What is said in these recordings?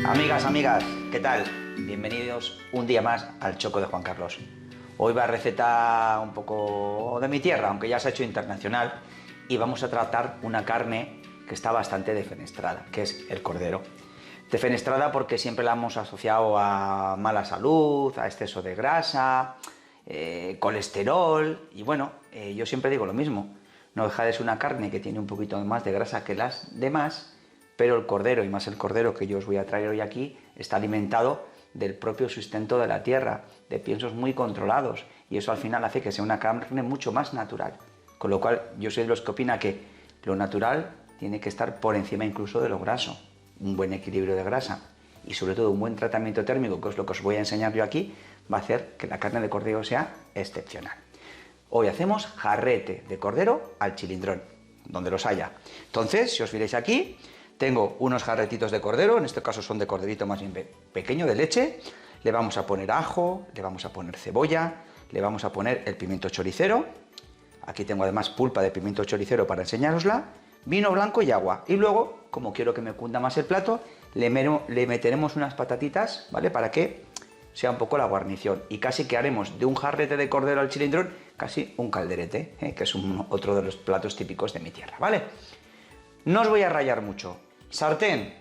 Amigas, amigas, ¿qué tal? Bienvenidos un día más al Choco de Juan Carlos. Hoy va receta un poco de mi tierra, aunque ya se ha hecho internacional, y vamos a tratar una carne que está bastante defenestrada, que es el cordero. Defenestrada porque siempre la hemos asociado a mala salud, a exceso de grasa, colesterol, y bueno, yo siempre digo lo mismo, no deja de ser una carne que tiene un poquito más de grasa que las demás, pero el cordero, y más el cordero que yo os voy a traer hoy aquí, está alimentado del propio sustento de la tierra, de piensos muy controlados, y eso al final hace que sea una carne mucho más natural. Con lo cual, yo soy de los que opina que lo natural tiene que estar por encima incluso de lo graso. Un buen equilibrio de grasa y sobre todo un buen tratamiento térmico, que es lo que os voy a enseñar yo aquí, va a hacer que la carne de cordero sea excepcional. Hoy hacemos jarrete de cordero al chilindrón, donde los haya. Entonces, si os fijáis aquí, tengo unos jarretitos de cordero, en este caso son de corderito más bien pequeño, de leche. Le vamos a poner ajo, le vamos a poner cebolla, le vamos a poner el pimiento choricero. Aquí tengo además pulpa de pimiento choricero para enseñárosla. Vino blanco y agua. Y luego, como quiero que me cunda más el plato, le meteremos unas patatitas, ¿vale? Para que sea un poco la guarnición. Y casi que haremos de un jarrete de cordero al chilindrón, casi un calderete, que es otro de los platos típicos de mi tierra, ¿vale? No os voy a rayar mucho. Sartén,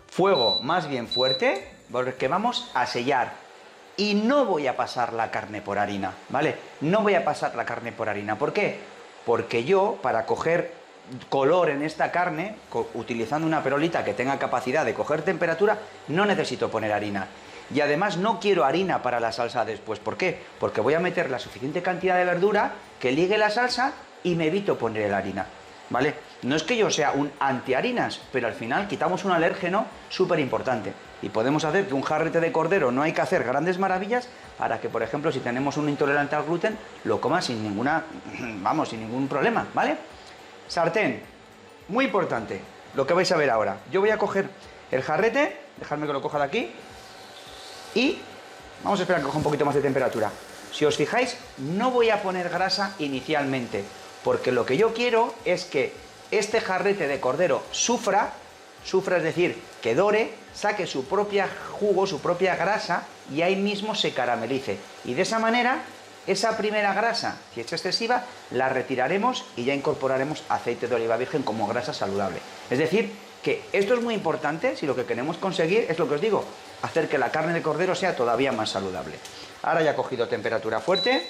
fuego más bien fuerte, porque vamos a sellar. Y no voy a pasar la carne por harina, ¿vale? No voy a pasar la carne por harina. ¿Por qué? Porque yo, para coger color en esta carne, utilizando una perolita que tenga capacidad de coger temperatura, no necesito poner harina. Y además no quiero harina para la salsa después. ¿Por qué? Porque voy a meter la suficiente cantidad de verdura que ligue la salsa y me evito poner la harina, ¿vale? No es que yo sea un anti-harinas, pero al final quitamos un alérgeno súper importante. Y podemos hacer que un jarrete de cordero no hay que hacer grandes maravillas para que, por ejemplo, si tenemos un intolerante al gluten, lo coma sin sin ningún problema, ¿vale? Sartén, muy importante, lo que vais a ver ahora. Yo voy a coger el jarrete, dejadme que lo coja de aquí, y vamos a esperar que coja un poquito más de temperatura. Si os fijáis, no voy a poner grasa inicialmente, porque lo que yo quiero es que este jarrete de cordero sufra, es decir, que dore, saque su propia jugo, su propia grasa, y ahí mismo se caramelice. Y de esa manera, esa primera grasa, si es excesiva, la retiraremos y ya incorporaremos aceite de oliva virgen como grasa saludable. Es decir, que esto es muy importante si lo que queremos conseguir es lo que os digo, hacer que la carne de cordero sea todavía más saludable. Ahora ya ha cogido temperatura fuerte,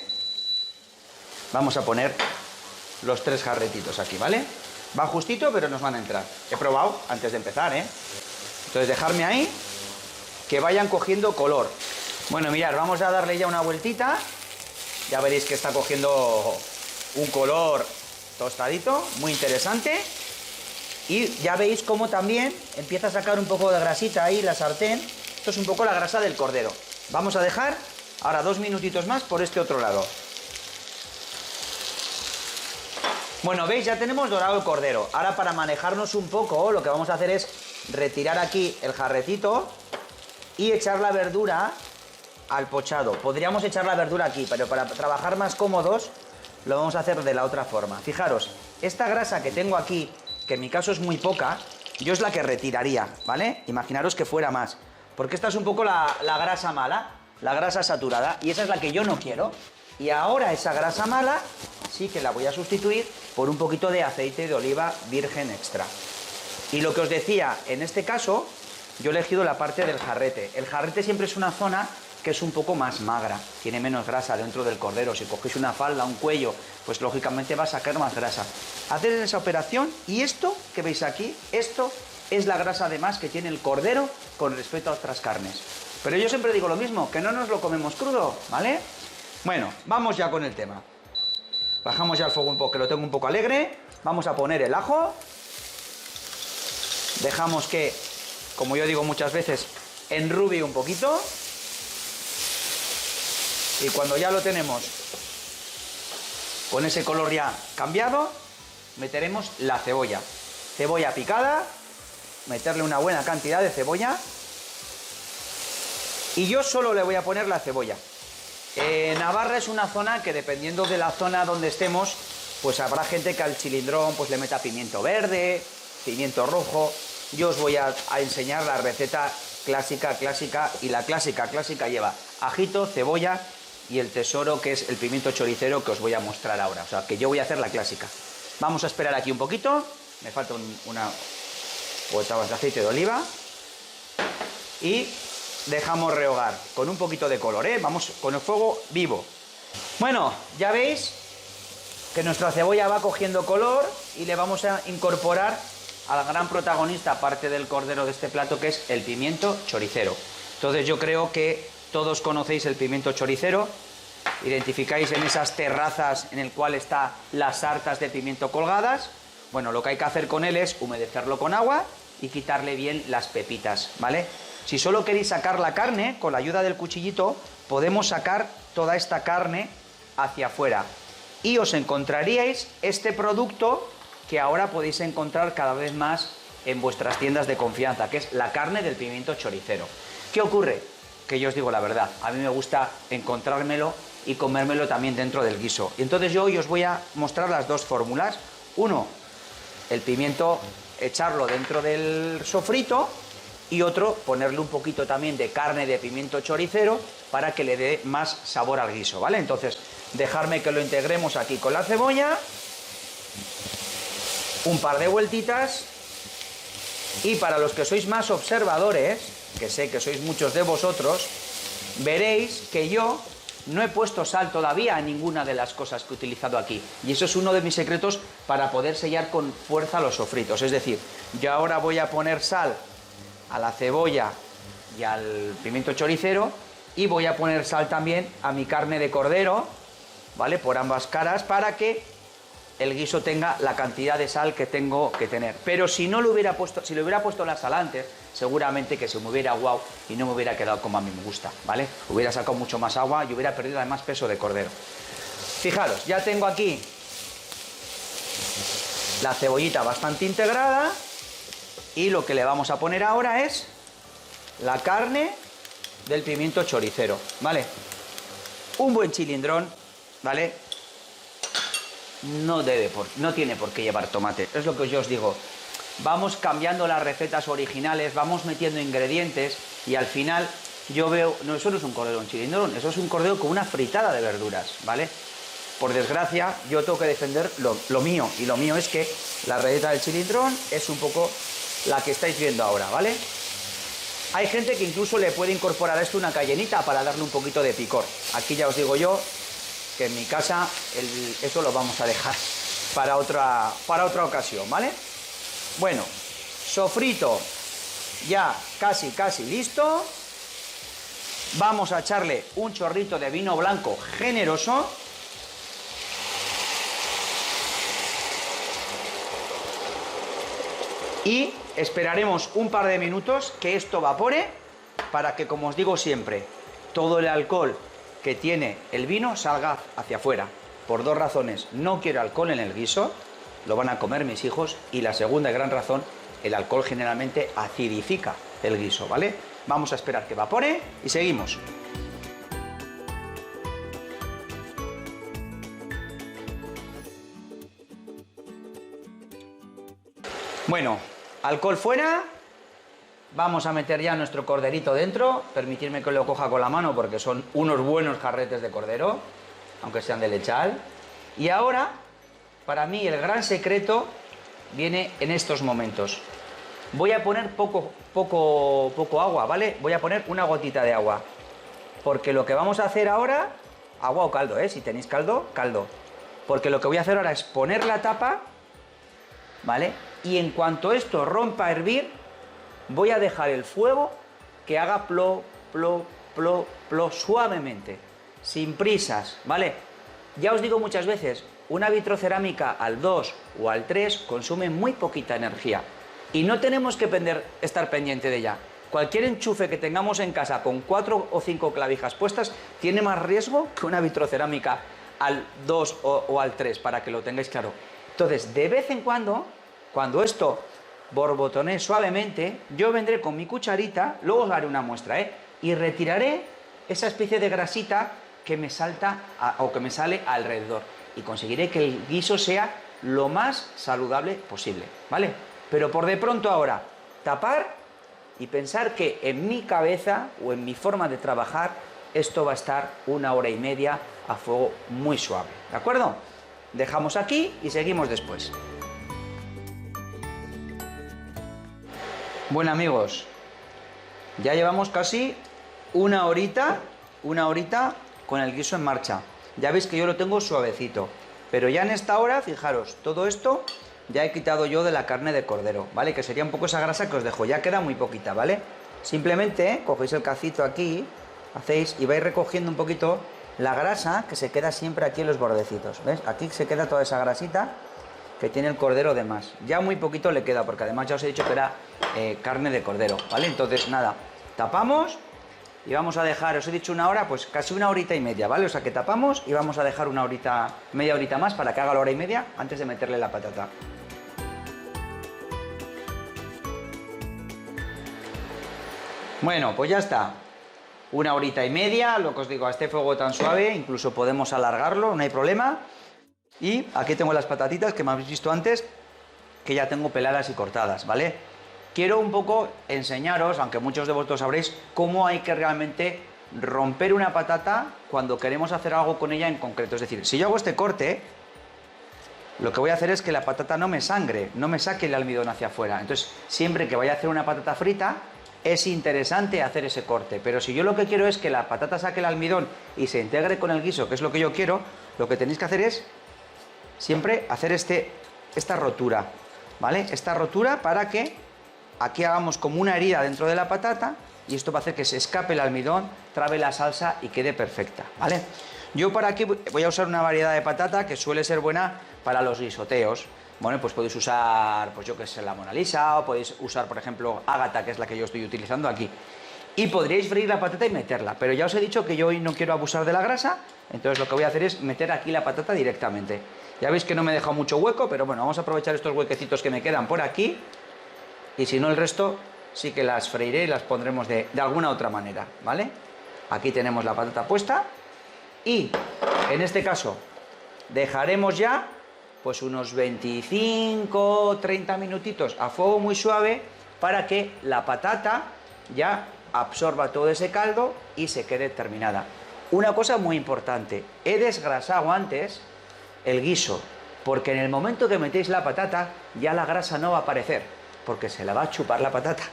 vamos a poner los 3 jarretitos aquí, ¿vale? Va justito, pero nos van a entrar. He probado antes de empezar, ¿eh? Entonces dejarme ahí, que vayan cogiendo color. Bueno, mirad, vamos a darle ya una vueltita. Ya veréis que está cogiendo un color tostadito, muy interesante. Y ya veis cómo también empieza a sacar un poco de grasita ahí la sartén. Esto es un poco la grasa del cordero. Vamos a dejar ahora 2 minutitos más por este otro lado. Bueno, veis, ya tenemos dorado el cordero. Ahora, para manejarnos un poco, lo que vamos a hacer es retirar aquí el jarretito y echar la verdura al pochado. Podríamos echar la verdura aquí, pero para trabajar más cómodos lo vamos a hacer de la otra forma. Fijaros, esta grasa que tengo aquí, que en mi caso es muy poca, yo es la que retiraría, ¿vale? Imaginaros que fuera más, porque esta es un poco la grasa mala, la grasa saturada, y esa es la que yo no quiero. Y ahora esa grasa mala sí que la voy a sustituir por un poquito de aceite de oliva virgen extra. Y lo que os decía, en este caso, yo he elegido la parte del jarrete. El jarrete siempre es una zona que es un poco más magra, tiene menos grasa dentro del cordero. Si cogéis una falda, un cuello, pues lógicamente va a sacar más grasa. Haced esa operación y esto que veis aquí, esto es la grasa además que tiene el cordero con respecto a otras carnes. Pero yo siempre digo lo mismo, que no nos lo comemos crudo, ¿vale? Bueno, vamos ya con el tema. Bajamos ya el fuego un poco, que lo tengo un poco alegre. Vamos a poner el ajo. Dejamos que, como yo digo muchas veces, enrubie un poquito. Y cuando ya lo tenemos con ese color ya cambiado, meteremos la cebolla. Cebolla picada, meterle una buena cantidad de cebolla. Y yo solo le voy a poner la cebolla. Navarra es una zona que, dependiendo de la zona donde estemos, pues habrá gente que al chilindrón pues le meta pimiento verde, pimiento rojo. yo os voy a enseñar la receta clásica, y la clásica lleva ajito, cebolla y el tesoro, que es el pimiento choricero, que os voy a mostrar ahora. O sea, que yo voy a hacer la clásica. Vamos a esperar aquí un poquito, me falta una gotas de aceite de oliva y dejamos rehogar con un poquito de color, ¿eh? Vamos con el fuego vivo. Bueno, ya veis que nuestra cebolla va cogiendo color y le vamos a incorporar al gran protagonista, aparte del cordero de este plato, que es el pimiento choricero. Entonces yo creo que todos conocéis el pimiento choricero, identificáis en esas terrazas en el cual están las sartas de pimiento colgadas. Bueno, lo que hay que hacer con él es humedecerlo con agua y quitarle bien las pepitas, ¿vale? Si solo queréis sacar la carne, con la ayuda del cuchillito, podemos sacar toda esta carne hacia afuera. Y os encontraríais este producto que ahora podéis encontrar cada vez más en vuestras tiendas de confianza, que es la carne del pimiento choricero. ¿Qué ocurre? Que yo os digo la verdad, a mí me gusta encontrármelo y comérmelo también dentro del guiso. Y entonces yo hoy os voy a mostrar las dos fórmulas. Uno, el pimiento, echarlo dentro del sofrito, y otro, ponerle un poquito también de carne de pimiento choricero para que le dé más sabor al guiso, ¿vale? Entonces, dejarme que lo integremos aquí con la cebolla, un par de vueltitas, y para los que sois más observadores, que sé que sois muchos de vosotros, veréis que yo no he puesto sal todavía a ninguna de las cosas que he utilizado aquí. Y eso es uno de mis secretos para poder sellar con fuerza los sofritos. Es decir, yo ahora voy a poner sal a la cebolla y al pimiento choricero, y voy a poner sal también a mi carne de cordero, ¿vale? Por ambas caras, para que el guiso tenga la cantidad de sal que tengo que tener. Pero si no lo hubiera puesto, si le hubiera puesto la sal antes, seguramente que se me hubiera aguado y no me hubiera quedado como a mí me gusta, ¿vale? Hubiera sacado mucho más agua y hubiera perdido además peso de cordero. Fijaros, ya tengo aquí la cebollita bastante integrada, y lo que le vamos a poner ahora es la carne del pimiento choricero, ¿vale? Un buen chilindrón, ¿vale? No tiene por qué llevar tomate, es lo que yo os digo. Vamos cambiando las recetas originales, vamos metiendo ingredientes, y al final yo veo, no, eso no es un cordero en chilindrón, eso es un cordero con una fritada de verduras, ¿vale? Por desgracia, yo tengo que defender lo mío, y lo mío es que la receta del chilindrón es un poco la que estáis viendo ahora, ¿vale? Hay gente que incluso le puede incorporar a esto una cayenita para darle un poquito de picor. Aquí ya os digo yo que en mi casa eso lo vamos a dejar para otra ocasión, ¿vale? Bueno, sofrito ya casi listo. Vamos a echarle un chorrito de vino blanco generoso. Y esperaremos un par de minutos que esto evapore, para que, como os digo siempre, todo el alcohol que tiene el vino salga hacia afuera. Por dos razones: no quiero alcohol en el guiso, lo van a comer mis hijos, y la segunda gran razón, el alcohol generalmente acidifica el guiso, ¿vale? Vamos a esperar que evapore y seguimos. Bueno, alcohol fuera, vamos a meter ya nuestro corderito dentro. Permitidme que lo coja con la mano porque son unos buenos jarretes de cordero, aunque sean de lechal. Y ahora, para mí, el gran secreto viene en estos momentos. Voy a poner poco agua, ¿vale? Voy a poner una gotita de agua, porque lo que vamos a hacer ahora, agua o caldo, si tenéis caldo, caldo. Porque lo que voy a hacer ahora es poner la tapa, ¿vale? Y en cuanto esto rompa a hervir, voy a dejar el fuego que haga plo, plo, plo, plo, suavemente, sin prisas, ¿vale? Ya os digo muchas veces, una vitrocerámica al 2 o al 3 consume muy poquita energía, y no tenemos que estar pendiente de ella. Cualquier enchufe que tengamos en casa con 4 o 5 clavijas puestas tiene más riesgo que una vitrocerámica al 2 o al 3, para que lo tengáis claro. Entonces, de vez en cuando esto borbotonee suavemente, yo vendré con mi cucharita, luego os haré una muestra, y retiraré esa especie de grasita que me salta o que me sale alrededor, y conseguiré que el guiso sea lo más saludable posible, ¿vale? Pero por de pronto ahora, tapar y pensar que en mi cabeza o en mi forma de trabajar esto va a estar 1 hora y media a fuego muy suave, ¿de acuerdo? Dejamos aquí y seguimos después. Bueno, amigos, ya llevamos casi una horita con el guiso en marcha. Ya veis que yo lo tengo suavecito, pero ya en esta hora, fijaros, todo esto ya he quitado yo de la carne de cordero, ¿vale? Que sería un poco esa grasa que os dejo, ya queda muy poquita, ¿vale? Simplemente cogéis el cacito aquí, hacéis y vais recogiendo un poquito la grasa que se queda siempre aquí en los bordecitos, ¿ves? Aquí se queda toda esa grasita que tiene el cordero de más. Ya muy poquito le queda, porque además ya os he dicho que era carne de cordero, ¿vale? Entonces, nada, tapamos y vamos a dejar, os he dicho 1 hora, pues casi 1 hora y media, ¿vale? O sea que tapamos y vamos a dejar 1 horita, media horita más para que haga la 1 hora y media antes de meterle la patata. Bueno, pues ya está. 1 horita y media, lo que os digo, a este fuego tan suave, incluso podemos alargarlo, no hay problema. Y aquí tengo las patatitas que me habéis visto antes, que ya tengo peladas y cortadas, ¿vale? Quiero un poco enseñaros, aunque muchos de vosotros sabréis, cómo hay que realmente romper una patata cuando queremos hacer algo con ella en concreto. Es decir, si yo hago este corte, lo que voy a hacer es que la patata no me sangre, no me saque el almidón hacia afuera. Entonces, siempre que vaya a hacer una patata frita, es interesante hacer ese corte. Pero si yo lo que quiero es que la patata saque el almidón y se integre con el guiso, que es lo que yo quiero, lo que tenéis que hacer es siempre hacer esta rotura, ¿vale? Esta rotura para que aquí hagamos como una herida dentro de la patata y esto va a hacer que se escape el almidón, trabe la salsa y quede perfecta, ¿vale? Yo para aquí voy a usar una variedad de patata que suele ser buena para los guisoteos. Bueno, pues podéis usar, pues yo que sé, la Mona Lisa, o podéis usar, por ejemplo, Ágata, que es la que yo estoy utilizando aquí. Y podríais freír la patata y meterla, pero ya os he dicho que yo hoy no quiero abusar de la grasa, entonces lo que voy a hacer es meter aquí la patata directamente. Ya veis que no me he dejado mucho hueco, pero bueno, vamos a aprovechar estos huequecitos que me quedan por aquí, y si no el resto sí que las freiré y las pondremos de alguna otra manera, ¿vale? Aquí tenemos la patata puesta, y en este caso dejaremos ya pues unos 25-30 minutitos a fuego muy suave para que la patata ya absorba todo ese caldo y se quede terminada. Una cosa muy importante, he desgrasado antes el guiso, porque en el momento que metéis la patata ya la grasa no va a aparecer, porque se la va a chupar la patata,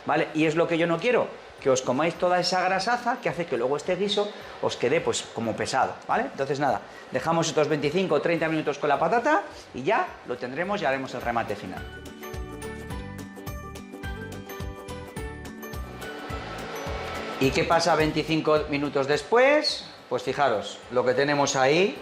¿vale? Y es lo que yo no quiero, que os comáis toda esa grasaza que hace que luego este guiso os quede pues como pesado, ¿vale? Entonces nada, dejamos estos 25 o 30 minutos con la patata y ya lo tendremos y haremos el remate final. ¿Y qué pasa 25 minutos después? Pues fijaros, lo que tenemos ahí,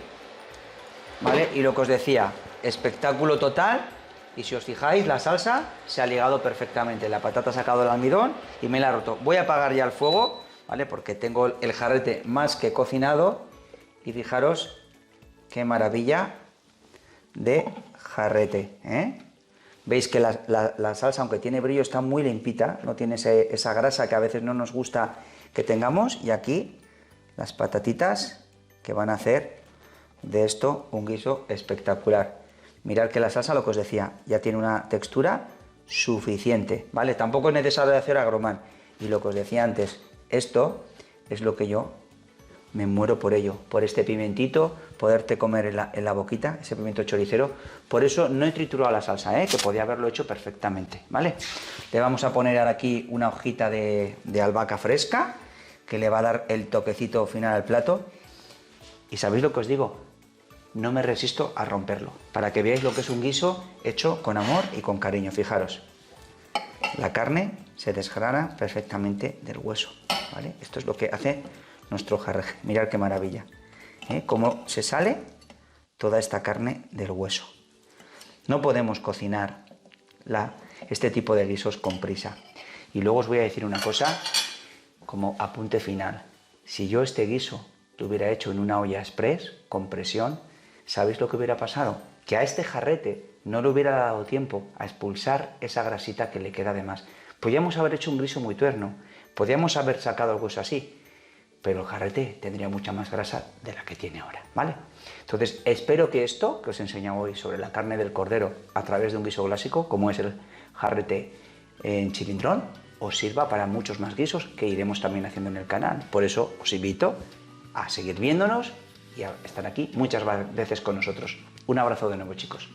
¿vale? Y lo que os decía, espectáculo total. Y si os fijáis, la salsa se ha ligado perfectamente. La patata ha sacado el almidón y me la ha roto. Voy a apagar ya el fuego, ¿vale? Porque tengo el jarrete más que cocinado. Y fijaros qué maravilla de jarrete, ¿eh? Veis que la salsa, aunque tiene brillo, está muy limpita. No tiene esa grasa que a veces no nos gusta que tengamos. Y aquí las patatitas que van a hacer de esto un guiso espectacular. Mirad que la salsa, lo que os decía, ya tiene una textura suficiente, ¿vale? Tampoco es necesario hacer agromán. Y lo que os decía antes, esto es lo que yo me muero por ello, por este pimentito, poderte comer en la boquita, ese pimiento choricero. Por eso no he triturado la salsa, que podía haberlo hecho perfectamente, ¿vale? Le vamos a poner ahora aquí una hojita de albahaca fresca, que le va a dar el toquecito final al plato. ¿Y sabéis lo que os digo? No me resisto a romperlo, para que veáis lo que es un guiso hecho con amor y con cariño. Fijaros, la carne se desgrana perfectamente del hueso, ¿vale? Esto es lo que hace nuestro jarreje. Mirad qué maravilla, cómo se sale toda esta carne del hueso. No podemos cocinar este tipo de guisos con prisa. Y luego os voy a decir una cosa como apunte final. Si yo este guiso lo hubiera hecho en una olla express con presión, ¿sabéis lo que hubiera pasado? Que a este jarrete no le hubiera dado tiempo a expulsar esa grasita que le queda de más. Podríamos haber hecho un guiso muy tuerno, podríamos haber sacado el hueso así, pero el jarrete tendría mucha más grasa de la que tiene ahora, ¿vale? Entonces, espero que esto que os he enseñado hoy sobre la carne del cordero a través de un guiso clásico, como es el jarrete en Chilindrón os sirva para muchos más guisos que iremos también haciendo en el canal. Por eso os invito a seguir viéndonos y a estar aquí muchas veces con nosotros. Un abrazo de nuevo, chicos.